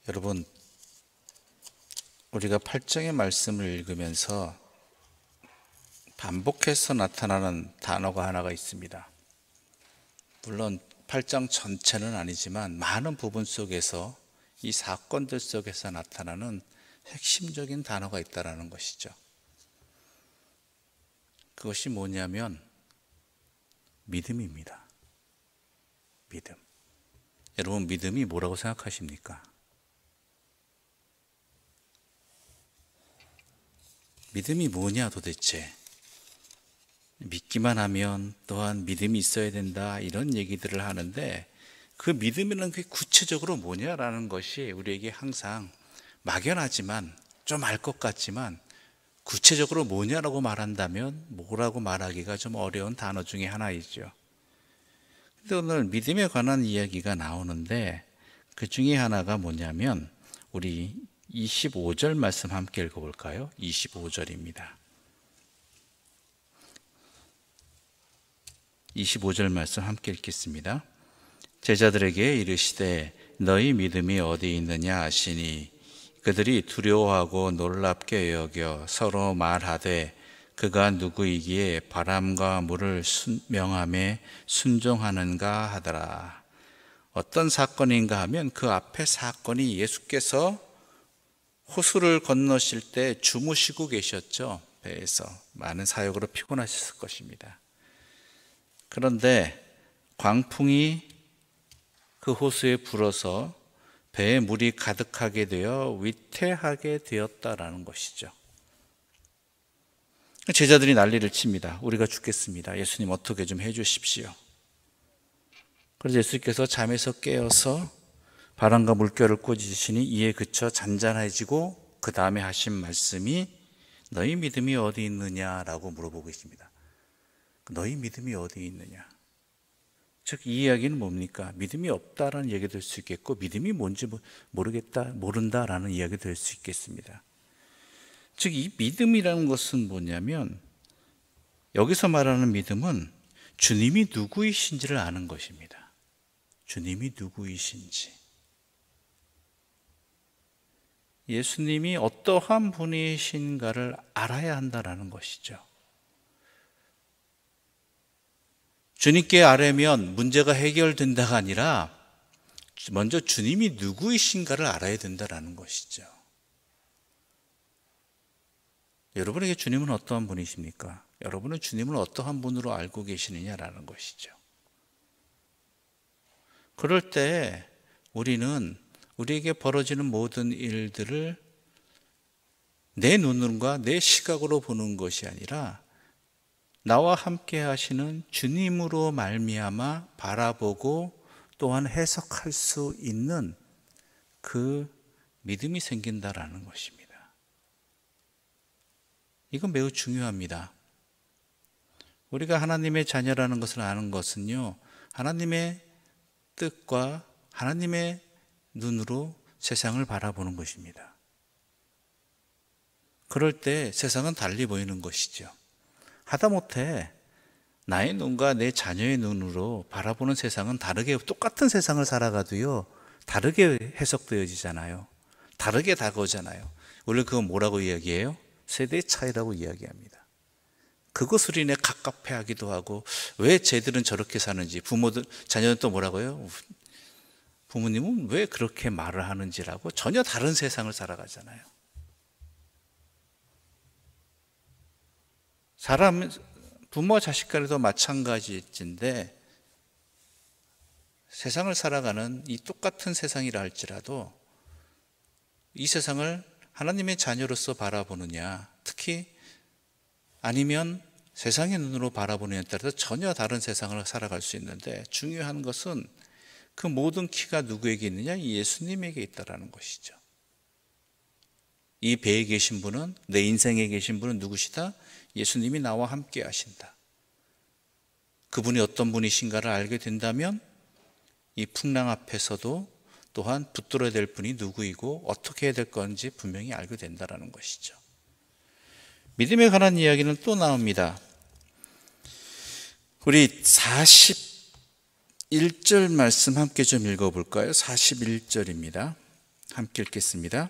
여러분, 우리가 8장의 말씀을 읽으면서 반복해서 나타나는 단어가 하나가 있습니다. 물론 8장 전체는 아니지만 많은 부분 속에서 이 사건들 속에서 나타나는 핵심적인 단어가 있다는 것이죠. 그것이 뭐냐면 믿음입니다. 믿음. 여러분, 믿음이 뭐라고 생각하십니까? 믿음이 뭐냐 도대체? 믿기만 하면 또한 믿음이 있어야 된다, 이런 얘기들을 하는데, 그 믿음이라는 게 구체적으로 뭐냐라는 것이 우리에게 항상 막연하지만, 좀 알 것 같지만, 구체적으로 뭐냐라고 말한다면 뭐라고 말하기가 좀 어려운 단어 중에 하나이죠. 근데 오늘 믿음에 관한 이야기가 나오는데, 그 중에 하나가 뭐냐면 우리 25절 말씀 함께 읽어볼까요? 25절입니다. 25절 말씀 함께 읽겠습니다. 제자들에게 이르시되 너희 믿음이 어디 있느냐 하시니 그들이 두려워하고 놀랍게 여겨 서로 말하되 그가 누구이기에 바람과 물을 명함에 순종하는가 하더라. 어떤 사건인가 하면 그 앞에 사건이 예수께서 호수를 건너실 때 주무시고 계셨죠. 배에서 많은 사역으로 피곤하셨을 것입니다. 그런데 광풍이 그 호수에 불어서 배에 물이 가득하게 되어 위태하게 되었다라는 것이죠. 제자들이 난리를 칩니다. 우리가 죽겠습니다. 예수님 어떻게 좀 해주십시오. 그래서 예수께서 잠에서 깨어서 바람과 물결을 꾸짖으시니 이에 그쳐 잔잔해지고 그 다음에 하신 말씀이 너희 믿음이 어디 있느냐라고 물어보고 있습니다. 너희 믿음이 어디 있느냐? 즉 이 이야기는 뭡니까? 믿음이 없다라는 얘기가 될 수 있겠고, 믿음이 뭔지 모른다라는 이야기가 될 수 있겠습니다. 즉 이 믿음이라는 것은 뭐냐면, 여기서 말하는 믿음은 주님이 누구이신지를 아는 것입니다. 주님이 누구이신지, 예수님이 어떠한 분이신가를 알아야 한다는 것이죠. 주님께 아뢰면 문제가 해결된다가 아니라 먼저 주님이 누구이신가를 알아야 된다는 것이죠. 여러분에게 주님은 어떠한 분이십니까? 여러분은 주님을 어떠한 분으로 알고 계시느냐라는 것이죠. 그럴 때 우리는 우리에게 벌어지는 모든 일들을 내 눈과 내 시각으로 보는 것이 아니라 나와 함께 하시는 주님으로 말미암아 바라보고 또한 해석할 수 있는 그 믿음이 생긴다라는 것입니다. 이건 매우 중요합니다. 우리가 하나님의 자녀라는 것을 아는 것은요, 하나님의 뜻과 하나님의 눈으로 세상을 바라보는 것입니다. 그럴 때 세상은 달리 보이는 것이죠. 하다못해 나의 눈과 내 자녀의 눈으로 바라보는 세상은 다르게, 똑같은 세상을 살아가도요 다르게 해석되어지잖아요. 다르게 다가오잖아요. 원래 그건 뭐라고 이야기해요? 세대의 차이라고 이야기합니다. 그것을 인해 갑갑해하기도 하고, 왜 쟤들은 저렇게 사는지, 부모들, 자녀는 또 뭐라고요? 부모님은 왜 그렇게 말을 하는지라고 전혀 다른 세상을 살아가잖아요. 사람, 부모와 자식 간에도 마찬가지인데, 세상을 살아가는 이 똑같은 세상이라 할지라도 이 세상을 하나님의 자녀로서 바라보느냐, 특히 아니면 세상의 눈으로 바라보느냐에 따라서 전혀 다른 세상을 살아갈 수 있는데, 중요한 것은 그 모든 키가 누구에게 있느냐? 예수님에게 있다라는 것이죠. 이 배에 계신 분은, 내 인생에 계신 분은 누구시다? 예수님이 나와 함께 하신다. 그분이 어떤 분이신가를 알게 된다면 이 풍랑 앞에서도 또한 붙들어야 될 분이 누구이고 어떻게 해야 될 건지 분명히 알게 된다는 것이죠. 믿음에 관한 이야기는 또 나옵니다. 우리 41절 말씀 함께 좀 읽어볼까요? 41절입니다. 함께 읽겠습니다.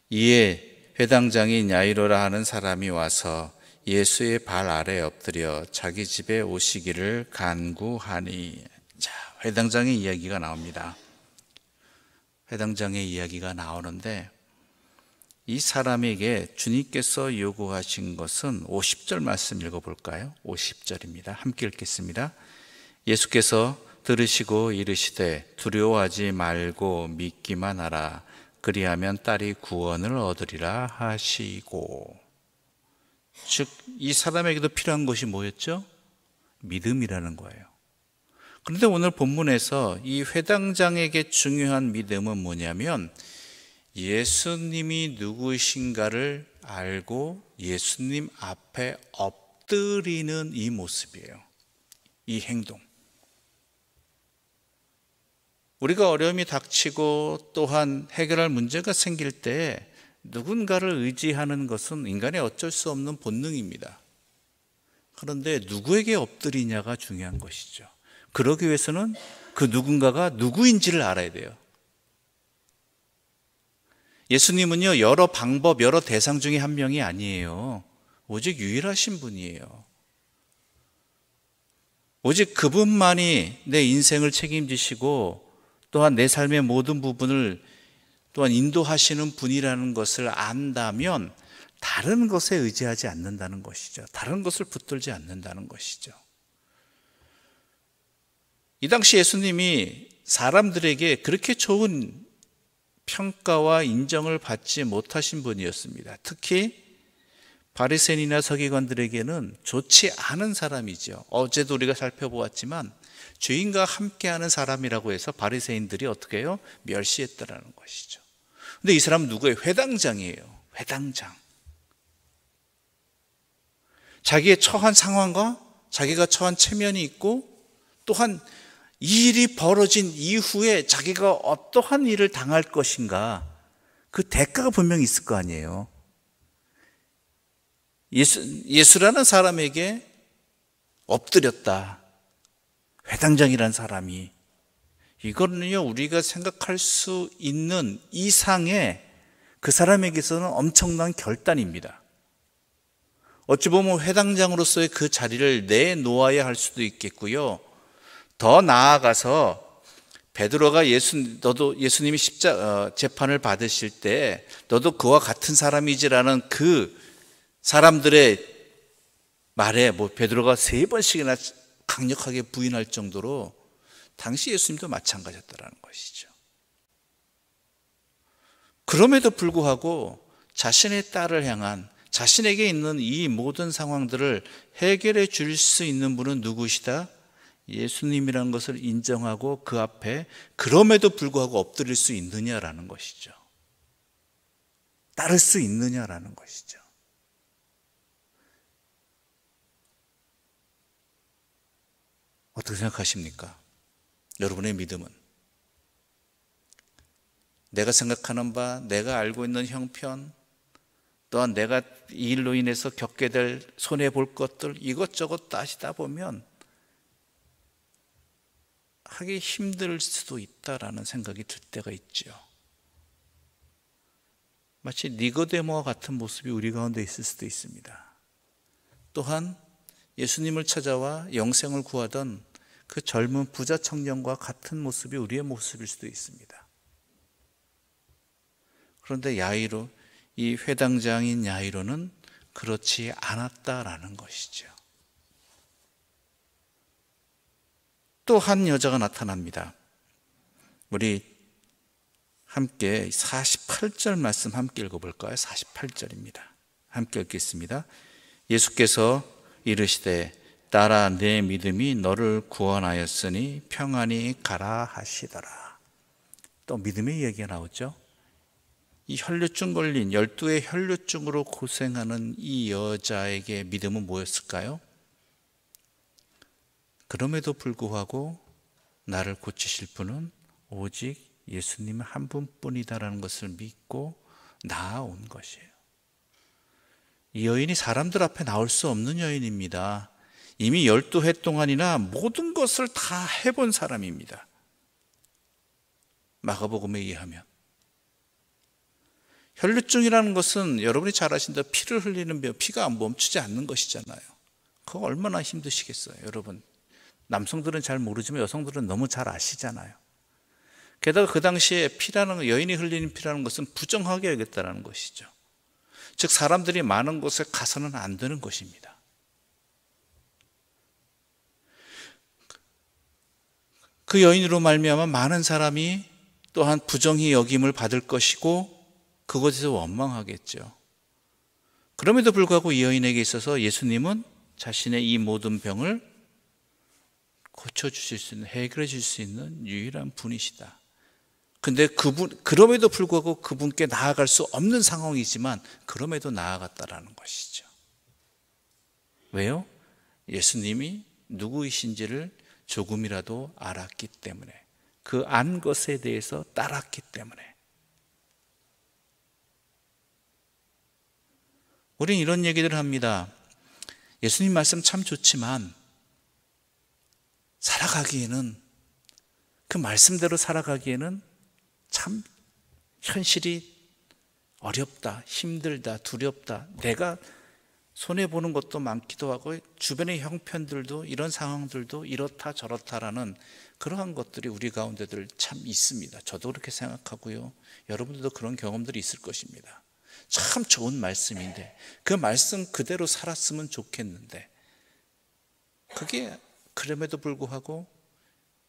이에 회당장인 야이로라 하는 사람이 와서 예수의 발 아래 엎드려 자기 집에 오시기를 간구하니. 자, 회당장의 이야기가 나옵니다. 회당장의 이야기가 나오는데 이 사람에게 주님께서 요구하신 것은 50절 말씀 읽어볼까요? 50절입니다. 함께 읽겠습니다. 예수께서 들으시고 이르시되 두려워하지 말고 믿기만 하라. 그리하면 딸이 구원을 얻으리라 하시고. 즉, 이 사람에게도 필요한 것이 뭐였죠? 믿음이라는 거예요. 그런데 오늘 본문에서 이 회당장에게 중요한 믿음은 뭐냐면 예수님이 누구신가를 알고 예수님 앞에 엎드리는 이 모습이에요. 이 행동. 우리가 어려움이 닥치고 또한 해결할 문제가 생길 때 누군가를 의지하는 것은 인간의 어쩔 수 없는 본능입니다. 그런데 누구에게 엎드리냐가 중요한 것이죠. 그러기 위해서는 그 누군가가 누구인지를 알아야 돼요. 예수님은요, 여러 방법, 여러 대상 중에 한 명이 아니에요. 오직 유일하신 분이에요. 오직 그분만이 내 인생을 책임지시고 또한 내 삶의 모든 부분을 또한 인도하시는 분이라는 것을 안다면 다른 것에 의지하지 않는다는 것이죠. 다른 것을 붙들지 않는다는 것이죠. 이 당시 예수님이 사람들에게 그렇게 좋은 평가와 인정을 받지 못하신 분이었습니다. 특히 바리새인이나 서기관들에게는 좋지 않은 사람이죠. 어제도 우리가 살펴보았지만 죄인과 함께하는 사람이라고 해서 바리새인들이 어떻게 해요? 멸시했다라는 것이죠. 근데 이 사람은 누구예요? 회당장이에요. 회당장. 자기의 처한 상황과 자기가 처한 체면이 있고 또한 이 일이 벌어진 이후에 자기가 어떠한 일을 당할 것인가, 그 대가가 분명히 있을 거 아니에요. 예수라는 사람에게 엎드렸다. 회당장이라는 사람이. 이거는요, 우리가 생각할 수 있는 이상의 그 사람에게서는 엄청난 결단입니다. 어찌 보면 회당장으로서의 그 자리를 내놓아야 할 수도 있겠고요. 더 나아가서 베드로가 너도 예수님이 재판을 받으실 때 너도 그와 같은 사람이지라는 그 사람들의 말에 베드로가 3번씩이나 강력하게 부인할 정도로 당시 예수님도 마찬가지였다라는 것이죠. 그럼에도 불구하고 자신의 딸을 향한 자신에게 있는 이 모든 상황들을 해결해 줄 수 있는 분은 누구시다? 예수님이라는 것을 인정하고 그 앞에 그럼에도 불구하고 엎드릴 수 있느냐라는 것이죠. 따를 수 있느냐라는 것이죠. 어떻게 생각하십니까? 여러분의 믿음은? 내가 생각하는 바, 내가 알고 있는 형편, 또한 내가 이 일로 인해서 겪게 될 손해볼 것들 이것저것 따지다 보면 하기 힘들 수도 있다라는 생각이 들 때가 있죠. 마치 니고데모와 같은 모습이 우리 가운데 있을 수도 있습니다. 또한 예수님을 찾아와 영생을 구하던 그 젊은 부자 청년과 같은 모습이 우리의 모습일 수도 있습니다. 그런데 야이로, 이 회당장인 야이로는 그렇지 않았다라는 것이죠. 또 한 여자가 나타납니다. 우리 함께 48절 말씀 함께 읽어볼까요? 48절입니다. 함께 읽겠습니다. 예수께서 이르시되 딸아 내 믿음이 너를 구원하였으니 평안히 가라 하시더라. 또 믿음의 이야기가 나오죠. 이 혈류증 걸린 12의 혈류증으로 고생하는 이 여자에게 믿음은 뭐였을까요? 그럼에도 불구하고 나를 고치실 분은 오직 예수님 한 분뿐이다라는 것을 믿고 나아온 것이에요. 이 여인이 사람들 앞에 나올 수 없는 여인입니다. 이미 12해 동안이나 모든 것을 다 해본 사람입니다. 마가복음에 의하면. 혈류증이라는 것은 여러분이 잘 아신다시피 피를 흘리는 병, 피가 멈추지 않는 것이잖아요. 그거 얼마나 힘드시겠어요, 여러분. 남성들은 잘 모르지만 여성들은 너무 잘 아시잖아요. 게다가 그 당시에 피라는, 여인이 흘리는 피라는 것은 부정하게 여겼다는 것이죠. 즉 사람들이 많은 곳에 가서는 안 되는 것입니다. 그 여인으로 말미암아 많은 사람이 또한 부정히 여김을 받을 것이고 그것에서 원망하겠죠. 그럼에도 불구하고 이 여인에게 있어서 예수님은 자신의 이 모든 병을 고쳐주실 수 있는, 해결해 줄 수 있는 유일한 분이시다. 근데 그럼에도 불구하고 그분께 나아갈 수 없는 상황이지만 그럼에도 나아갔다라는 것이죠. 왜요? 예수님이 누구이신지를 조금이라도 알았기 때문에, 그 안 것에 대해서 따랐기 때문에. 우린 이런 얘기들을 합니다. 예수님 말씀 참 좋지만 살아가기에는, 그 말씀대로 살아가기에는 참 현실이 어렵다, 힘들다, 두렵다, 내가 손해보는 것도 많기도 하고 주변의 형편들도, 이런 상황들도 이렇다 저렇다라는 그러한 것들이 우리 가운데들 참 있습니다. 저도 그렇게 생각하고요, 여러분들도 그런 경험들이 있을 것입니다. 참 좋은 말씀인데 그 말씀 그대로 살았으면 좋겠는데, 그게 그럼에도 불구하고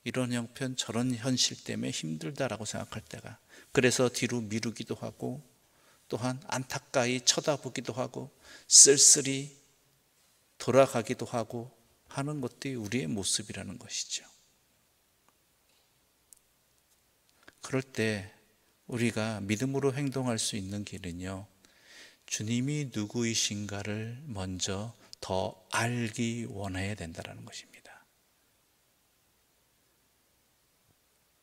이런 형편 저런 현실 때문에 힘들다라고 생각할 때가, 그래서 뒤로 미루기도 하고 또한 안타까이 쳐다보기도 하고 쓸쓸히 돌아가기도 하고 하는 것들이 우리의 모습이라는 것이죠. 그럴 때 우리가 믿음으로 행동할 수 있는 길은요, 주님이 누구이신가를 먼저 더 알기 원해야 된다는 것입니다.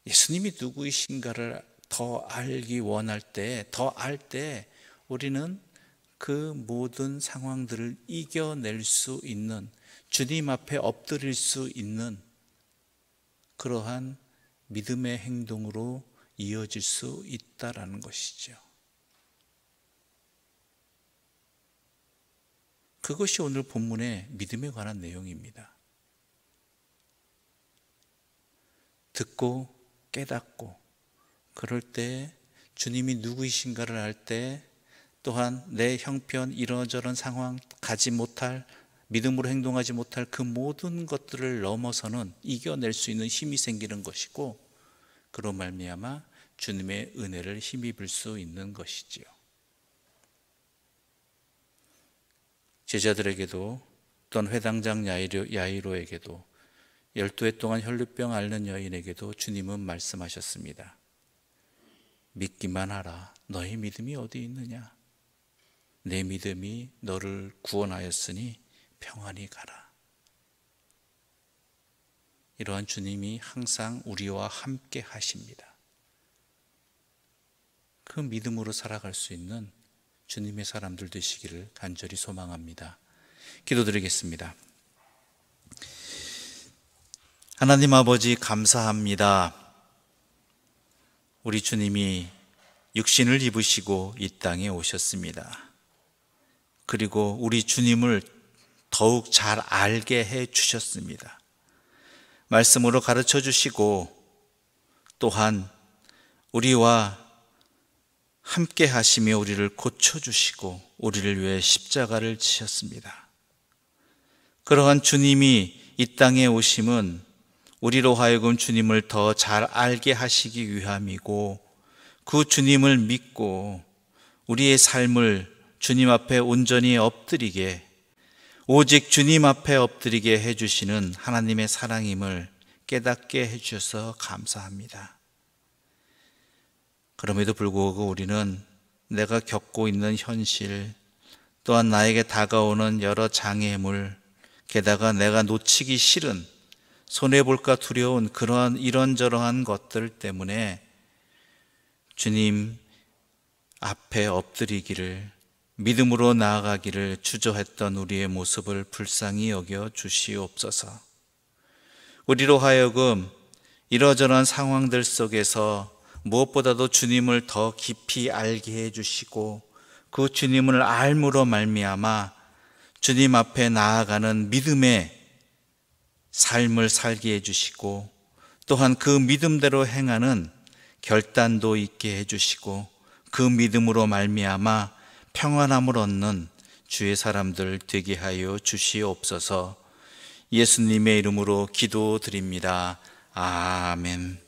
예수님이 누구이신가를 더 알기 원할 때, 더 알 때 우리는 그 모든 상황들을 이겨낼 수 있는, 주님 앞에 엎드릴 수 있는 그러한 믿음의 행동으로 이어질 수 있다라는 것이죠. 그것이 오늘 본문의 믿음에 관한 내용입니다. 듣고 깨닫고, 그럴 때 주님이 누구이신가를 알 때, 또한 내 형편 이런저런 상황 가지 못할, 믿음으로 행동하지 못할 그 모든 것들을 넘어서는 이겨낼 수 있는 힘이 생기는 것이고, 그로 말미암아 주님의 은혜를 힘입을 수 있는 것이지요. 제자들에게도, 또한 회당장 야이로에게도, 12해 동안 혈루병 앓는 여인에게도 주님은 말씀하셨습니다. 믿기만 하라. 너의 믿음이 어디 있느냐? 내 믿음이 너를 구원하였으니 평안히 가라. 이러한 주님이 항상 우리와 함께 하십니다. 그 믿음으로 살아갈 수 있는 주님의 사람들 되시기를 간절히 소망합니다. 기도드리겠습니다. 하나님 아버지, 감사합니다. 우리 주님이 육신을 입으시고 이 땅에 오셨습니다. 그리고 우리 주님을 더욱 잘 알게 해 주셨습니다. 말씀으로 가르쳐 주시고, 또한 우리와 함께 하시며 우리를 고쳐 주시고 우리를 위해 십자가를 지셨습니다. 그러한 주님이 이 땅에 오심은 우리로 하여금 주님을 더 잘 알게 하시기 위함이고, 그 주님을 믿고 우리의 삶을 주님 앞에 온전히 엎드리게, 오직 주님 앞에 엎드리게 해주시는 하나님의 사랑임을 깨닫게 해주셔서 감사합니다. 그럼에도 불구하고 우리는 내가 겪고 있는 현실, 또한 나에게 다가오는 여러 장애물, 게다가 내가 놓치기 싫은, 손해볼까 두려운 그러한 이런저러한 것들 때문에 주님 앞에 엎드리기를, 믿음으로 나아가기를 주저했던 우리의 모습을 불쌍히 여겨 주시옵소서. 우리로 하여금 이러저러한 상황들 속에서 무엇보다도 주님을 더 깊이 알게 해주시고 그 주님을 알므로 말미암아 주님 앞에 나아가는 믿음의 삶을 살게 해주시고 또한 그 믿음대로 행하는 결단도 있게 해주시고 그 믿음으로 말미암아 평안함을 얻는 주의 사람들 되게 하여 주시옵소서. 예수님의 이름으로 기도드립니다. 아멘.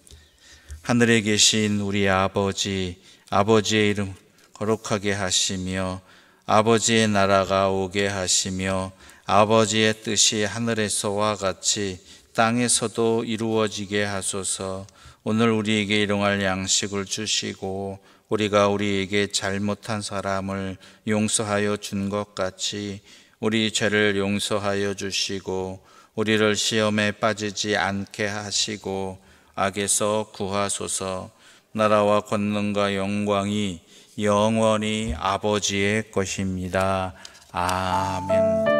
하늘에 계신 우리 아버지, 아버지의 이름 거룩하게 하시며 아버지의 나라가 오게 하시며 아버지의 뜻이 하늘에서와 같이 땅에서도 이루어지게 하소서. 오늘 우리에게 일용할 양식을 주시고 우리가 우리에게 잘못한 사람을 용서하여 준 것 같이 우리 죄를 용서하여 주시고 우리를 시험에 빠지지 않게 하시고 악에서 구하소서. 나라와 권능과 영광이 영원히 아버지의 것입니다. 아멘.